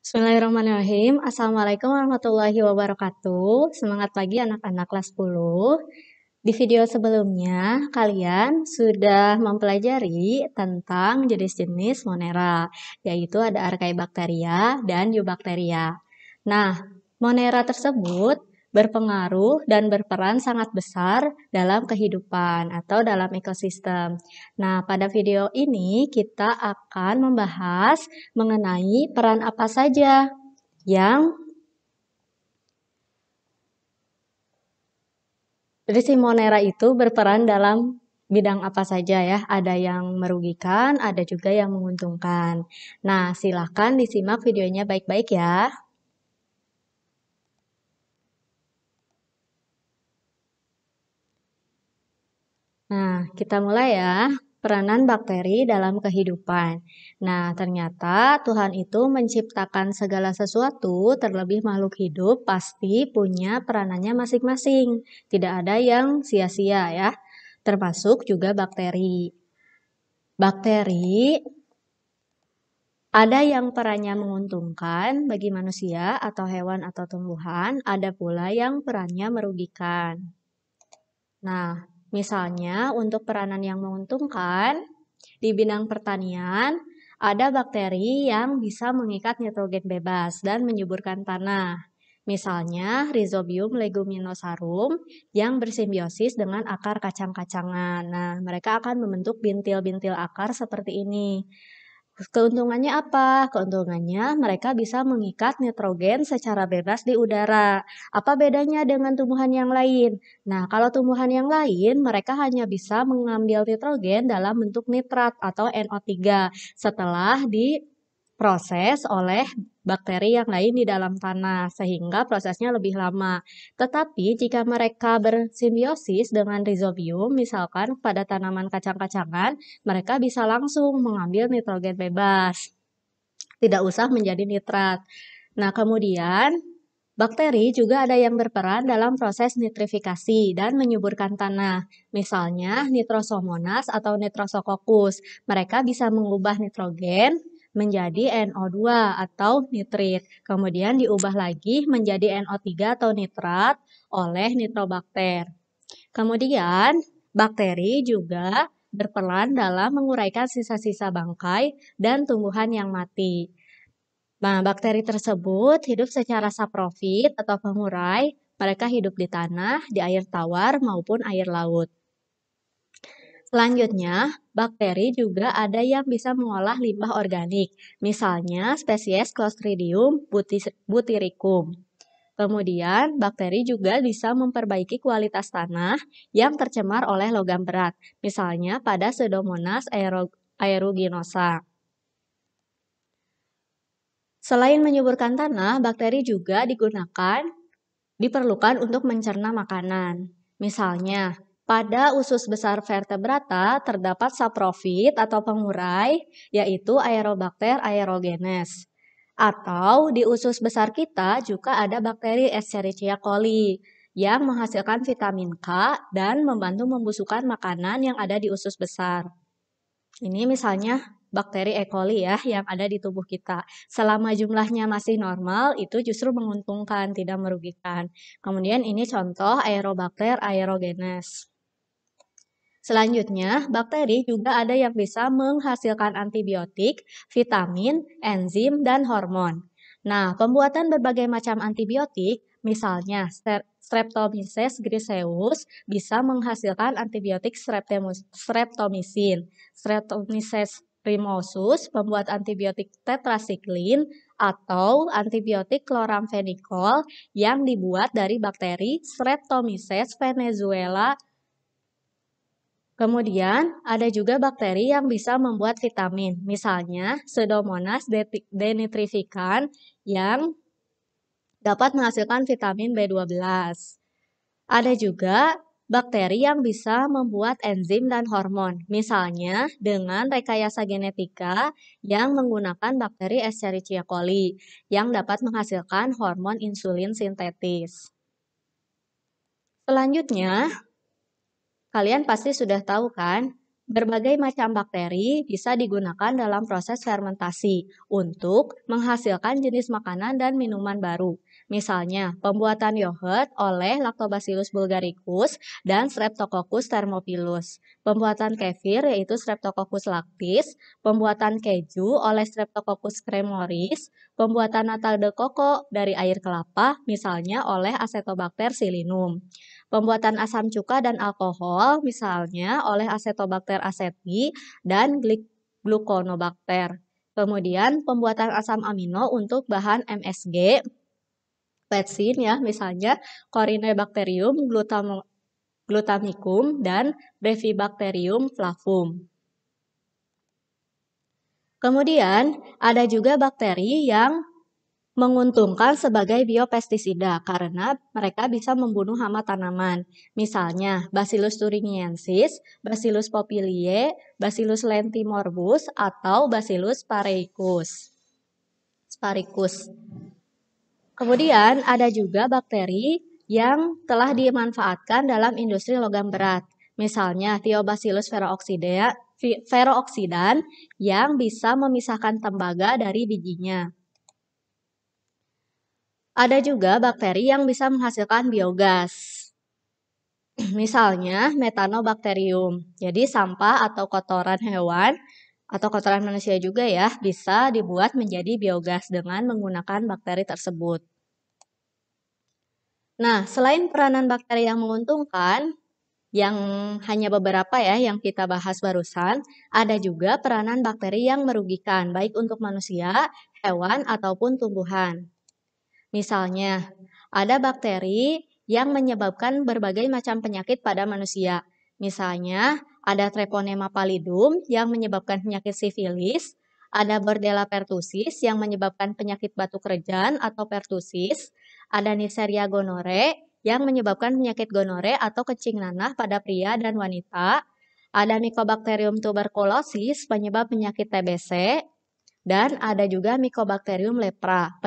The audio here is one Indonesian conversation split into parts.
Bismillahirrahmanirrahim. Assalamualaikum warahmatullahi wabarakatuh. Semangat pagi anak-anak kelas 10. Di video sebelumnya, kalian sudah mempelajari tentang jenis-jenis Monera, yaitu ada Archaebacteria dan Eubacteria. Nah, Monera tersebut berpengaruh dan berperan sangat besar dalam kehidupan atau dalam ekosistem. Nah, pada video ini kita akan membahas mengenai peran apa saja yang Monera itu berperan dalam bidang apa saja ya. Ada yang merugikan, ada juga yang menguntungkan. Nah, silakan disimak videonya baik-baik ya. Nah, kita mulai ya. Peranan bakteri dalam kehidupan. Nah, ternyata Tuhan itu menciptakan segala sesuatu, terlebih makhluk hidup, pasti punya peranannya masing-masing. Tidak ada yang sia-sia ya, termasuk juga bakteri. Bakteri ada yang perannya menguntungkan bagi manusia atau hewan atau tumbuhan, ada pula yang perannya merugikan. Nah, misalnya untuk peranan yang menguntungkan, di bidang pertanian, ada bakteri yang bisa mengikat nitrogen bebas dan menyuburkan tanah. Misalnya Rhizobium leguminosarum yang bersimbiosis dengan akar kacang-kacangan. Nah, mereka akan membentuk bintil-bintil akar seperti ini. Keuntungannya apa? Keuntungannya mereka bisa mengikat nitrogen secara bebas di udara. Apa bedanya dengan tumbuhan yang lain? Nah, kalau tumbuhan yang lain, mereka hanya bisa mengambil nitrogen dalam bentuk nitrat atau NO3 setelah diproses oleh bakteri yang lain di dalam tanah, sehingga prosesnya lebih lama. Tetapi jika mereka bersimbiosis dengan Rhizobium, misalkan pada tanaman kacang-kacangan, mereka bisa langsung mengambil nitrogen bebas. Tidak usah menjadi nitrat. Nah, kemudian bakteri juga ada yang berperan dalam proses nitrifikasi dan menyuburkan tanah. Misalnya Nitrosomonas atau Nitrosococcus. Mereka bisa mengubah nitrogen menjadi NO2 atau nitrit. Kemudian diubah lagi menjadi NO3 atau nitrat oleh nitrobakter. Kemudian bakteri juga berperan dalam menguraikan sisa-sisa bangkai dan tumbuhan yang mati. Nah, bakteri tersebut hidup secara saprofit atau pengurai. Mereka hidup di tanah, di air tawar, maupun air laut. Selanjutnya, bakteri juga ada yang bisa mengolah limbah organik, misalnya spesies Clostridium butyricum. Kemudian, bakteri juga bisa memperbaiki kualitas tanah yang tercemar oleh logam berat, misalnya pada Pseudomonas aeruginosa. Selain menyuburkan tanah, bakteri juga diperlukan untuk mencerna makanan. Misalnya, pada usus besar vertebrata terdapat saprofit atau pengurai, yaitu Aerobacter aerogenes. Atau di usus besar kita juga ada bakteri Escherichia coli yang menghasilkan vitamin K dan membantu membusukkan makanan yang ada di usus besar. Ini misalnya bakteri E. coli ya yang ada di tubuh kita. Selama jumlahnya masih normal, itu justru menguntungkan, tidak merugikan. Kemudian ini contoh Aerobacter aerogenes. Selanjutnya, bakteri juga ada yang bisa menghasilkan antibiotik, vitamin, enzim, dan hormon. Nah, pembuatan berbagai macam antibiotik, misalnya Streptomyces griseus, bisa menghasilkan antibiotik streptomycin. Streptomyces rhinosus, pembuat antibiotik tetrasiklin, atau antibiotik chloramphenicol yang dibuat dari bakteri Streptomyces venezuela. Kemudian, ada juga bakteri yang bisa membuat vitamin, misalnya Pseudomonas denitrificans yang dapat menghasilkan vitamin B12. Ada juga bakteri yang bisa membuat enzim dan hormon, misalnya dengan rekayasa genetika yang menggunakan bakteri Escherichia coli yang dapat menghasilkan hormon insulin sintetis. Selanjutnya, kalian pasti sudah tahu kan Berbagai macam bakteri bisa digunakan dalam proses fermentasi untuk menghasilkan jenis makanan dan minuman baru. Misalnya, pembuatan yogurt oleh Lactobacillus bulgaricus dan Streptococcus thermophilus. Pembuatan kefir yaitu Streptococcus lactis, pembuatan keju oleh Streptococcus cremoris, pembuatan nata de coco dari air kelapa misalnya oleh Acetobacter psilinum. Pembuatan asam cuka dan alkohol misalnya oleh Acetobacter aceti dan gluconobacter. Kemudian pembuatan asam amino untuk bahan MSG, pepsin ya misalnya Corynebacterium glutamicum dan Brevibacterium flavum. Kemudian ada juga bakteri yang menguntungkan sebagai biopestisida karena mereka bisa membunuh hama tanaman. Misalnya Bacillus thuringiensis, Bacillus popiliae, Bacillus lentimorphus, atau Bacillus sphaericus. Kemudian ada juga bakteri yang telah dimanfaatkan dalam industri logam berat. Misalnya Thiobacillus ferrooxidan yang bisa memisahkan tembaga dari bijinya. Ada juga bakteri yang bisa menghasilkan biogas. Misalnya Methanobacterium. Jadi sampah atau kotoran hewan atau kotoran manusia juga ya bisa dibuat menjadi biogas dengan menggunakan bakteri tersebut. Nah, selain peranan bakteri yang menguntungkan, yang hanya beberapa ya yang kita bahas barusan, ada juga peranan bakteri yang merugikan baik untuk manusia, hewan, ataupun tumbuhan. Misalnya, ada bakteri yang menyebabkan berbagai macam penyakit pada manusia. Misalnya, ada Treponema pallidum yang menyebabkan penyakit sifilis, ada Bordella pertussis yang menyebabkan penyakit batu kerejan atau pertussis, ada Neisseria gonorrhoeae yang menyebabkan penyakit gonore atau kencing nanah pada pria dan wanita, ada Mycobacterium tuberculosis penyebab penyakit TBC, dan ada juga Mycobacterium lepra,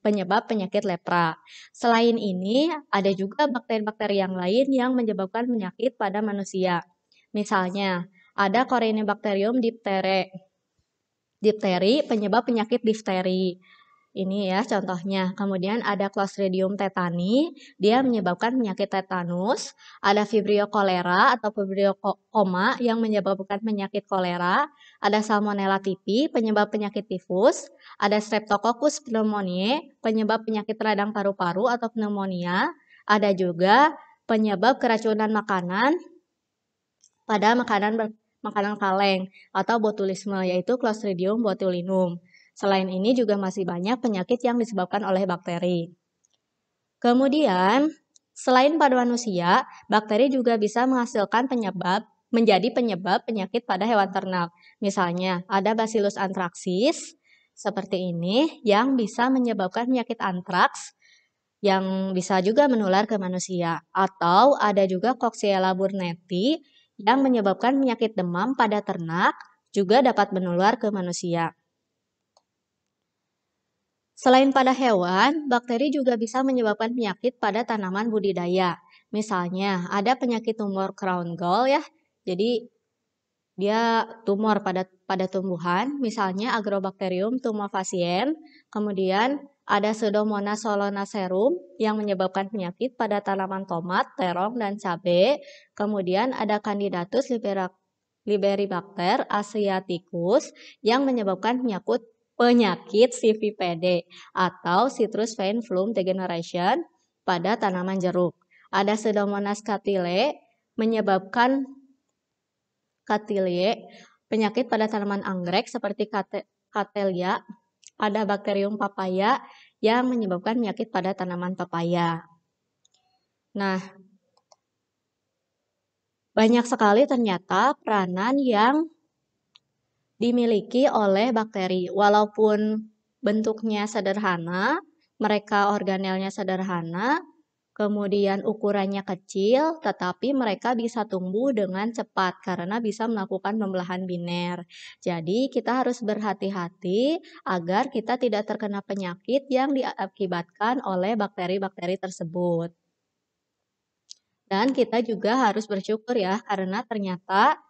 penyebab penyakit lepra. Selain ini, ada juga bakteri-bakteri yang lain yang menyebabkan penyakit pada manusia. Misalnya, ada Corynebacterium diphtheria penyebab penyakit difteri. Ini ya contohnya. Kemudian ada Clostridium tetani, dia menyebabkan penyakit tetanus. Ada Vibrio cholera atau Vibrio coma yang menyebabkan penyakit kolera. Ada Salmonella typhi, penyebab penyakit tifus. Ada Streptococcus pneumoniae, penyebab penyakit radang paru-paru atau pneumonia. Ada juga penyebab keracunan makanan pada makanan kaleng atau botulisme, yaitu Clostridium botulinum. Selain ini juga masih banyak penyakit yang disebabkan oleh bakteri. Kemudian, selain pada manusia, bakteri juga bisa menjadi penyebab penyakit pada hewan ternak. Misalnya, ada Bacillus anthracis seperti ini yang bisa menyebabkan penyakit antraks yang bisa juga menular ke manusia. Atau ada juga Coxiella burnetii yang menyebabkan penyakit demam pada ternak juga dapat menular ke manusia. Selain pada hewan, bakteri juga bisa menyebabkan penyakit pada tanaman budidaya. Misalnya, ada penyakit tumor crown gall ya. Jadi, dia tumor pada tumbuhan, misalnya Agrobacterium tumefaciens. Kemudian, ada Pseudomonas solanacearum yang menyebabkan penyakit pada tanaman tomat, terong, dan cabai. Kemudian, ada Candidatus liberibacter asiaticus yang menyebabkan penyakit CVPD atau Citrus Vine Bloom Degeneration pada tanaman jeruk. Ada Pseudomonas cathylae menyebabkan penyakit pada tanaman anggrek seperti Cattleya. Ada Bacterium papaya yang menyebabkan penyakit pada tanaman pepaya. Nah, banyak sekali ternyata peranan yang dimiliki oleh bakteri. Walaupun bentuknya sederhana, mereka organelnya sederhana, kemudian ukurannya kecil, tetapi mereka bisa tumbuh dengan cepat karena bisa melakukan pembelahan biner. Jadi kita harus berhati-hati agar kita tidak terkena penyakit yang diakibatkan oleh bakteri-bakteri tersebut. Dan kita juga harus bersyukur ya, karena ternyata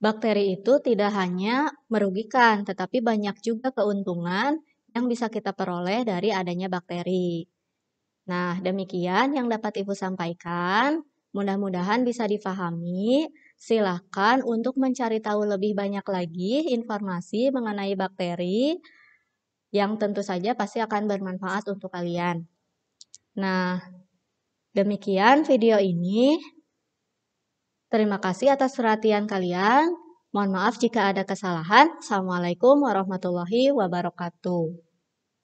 Bakteri itu tidak hanya merugikan, tetapi banyak juga keuntungan yang bisa kita peroleh dari adanya bakteri. Nah, demikian yang dapat Ibu sampaikan. Mudah-mudahan bisa difahami. Silakan untuk mencari tahu lebih banyak lagi informasi mengenai bakteri yang tentu saja pasti akan bermanfaat untuk kalian. Nah, demikian video ini. Terima kasih atas perhatian kalian. Mohon maaf jika ada kesalahan. Assalamualaikum warahmatullahi wabarakatuh.